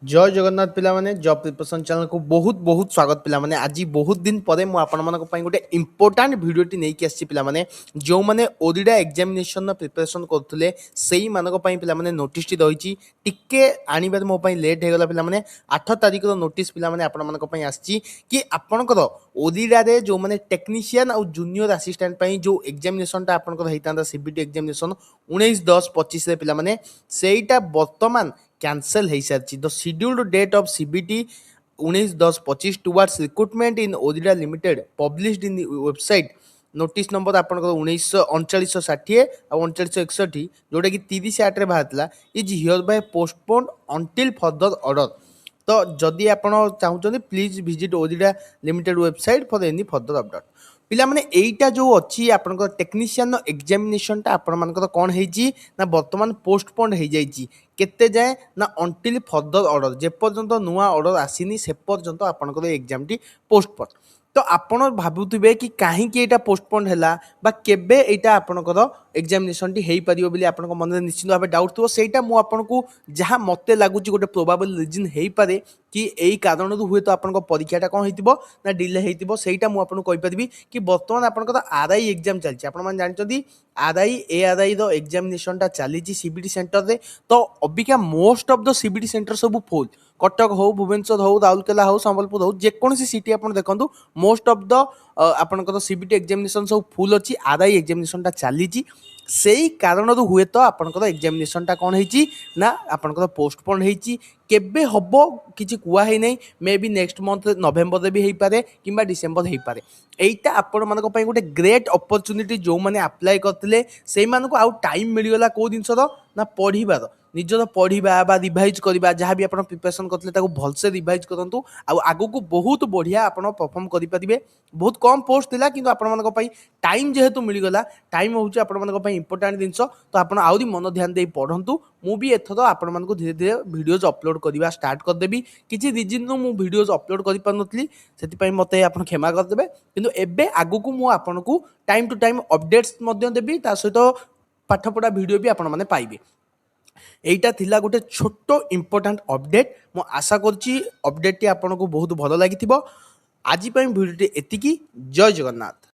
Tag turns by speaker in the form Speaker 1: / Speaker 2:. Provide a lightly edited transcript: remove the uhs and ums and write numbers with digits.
Speaker 1: जय जगन्नाथ पिला माने जॉब प्रिपरेशन चैनल को बहुत बहुत स्वागत पिला माने आज बहुत दिन पर मु आपण मानक पई गोटे इंपोर्टेंट वीडियोटी नै कि आछि पिला माने जो माने ओडीडा एग्जामिनेशन प्रिपरेशन करथुले सेही मानक पई पिला माने नोटिस टी दहिछि टिके आनिबार मो पई लेट हे गला पिला माने 8 तारिख रो नोटिस पिला माने आपण मानक पई आछि कि आपनकर ओडीडा रे जो माने टेक्नीशियन और जूनियर असिस्टेंट पई जो एग्जामिनेशन टा आपनकर हेतांदा सीबीटी एग्जामिनेशन 19/10/25 रे पिला माने सेईटा वर्तमान कैंसल हो सारी the scheduled date of CBT 19/10/25 towards recruitment in ओडिडा limited published in website notice number आप 19/39/60 और 39/61 जोटा कि 30/8 रे बाहर is hereby postponed until further order. तो जदि आप चाहते प्लीज विजिट ओडिडा limited website for any further update. पिला माने एईटा जो अच्छी आपनकर टेक्नीशियन एग्जामिनेशन टा आपण मानकर कोन हेजी ना वर्तमान पोस्टपोन्ड हो जाइए केते जाए ना अंटिल फर्दर ऑर्डर जे पर्यंत नुआ ऑर्डर आसीनी से पर्यंत आपनकर एग्जाम टी पोस्टपोन। तो आपण भाबुथिबे कि काहे कि एटा पोस्टपोन हैला बा केबे एटा आपनकर एग्जामिनेशन टी हेई परियो बोली आपनक मन निश्चित भाबे डाउट थो सेटा मु आपनकू जहाँ मते लागुची गोटे प्रोबेबल रीजन हेई पारे कि एई कारण हुए तो आपनक परीक्षाटा कोन हेतिबो ना डिले हेतिबो सेटा मु आपनकू कहि परिबी कि वर्तमान आपनकर आरआई एग्जाम चलछि आपण मान जानचंदी आरआई एआरआई रो एग्जामिनेशन टा चलीछि सीबीटी सेंटर रे। तो Abika most of the CBT centre सब फुल कटक हो भुवनेश्वर हो राउरकेला हो संबलपुर हो जेकोसी सिटी आपन देखंतु मोस्ट ऑफ द आपनकर सीबीटी एग्जामिनेशन सब फुल अछि आरआई एग्जामिनेशन टा चलीछि सेही कारण हुए तो आपनकर एग्जामिनेशन टा कोन हेछि ना आपनकर पोस्टपोन हेछि केबे हबो किछि कुआ हे नै मे बी नेक्स्ट मंथ नवेम्बर रे भी हेई पारे किंबा डिसेंबर हेई पारे। एइटा आपण मानक पई गोटे ग्रेट अपॉर्चुनिटी जो माने अप्लाई करथिले सेही मानक आउ टाइम मिल गला को दिनसर ना पढिबार निजर पढ़ा बा रिवाइज करवा जहाँ भी आप प्रिपरेशन करते भलसे रिवाइज करूँ आगु को बहुत बढ़िया आप परफॉर्म करेंगे। बहुत कम पोस्ट था कि टाइम जेहेतु मिलगला टाइम हूँ आप इंपोर्टाट जिनस तो आप आहरी मन ध्यान दे पढ़ु मुझे एथर आपण धीरे धीरे वीडियोज अपलोड करवा स्टार्ट करदेवी किसी रिजन रु मुझे वीडियोज अपलोड कर पार्नी से मत आप क्षमा करदे कि एबे आगु को मुझे टाइम टू टाइम अपडेट्स देवी सहित पाठपढ़ा वीडियो भी आपण मैंने पाइबे। एइटा थिला गोटे छोटो इंपोर्टेंट अपडेट मो आशा करछि अपडेट टी आपनको बहुत भलो लागिथिबो। आज पई वीडियो टी एतिकी जय जगन्नाथ।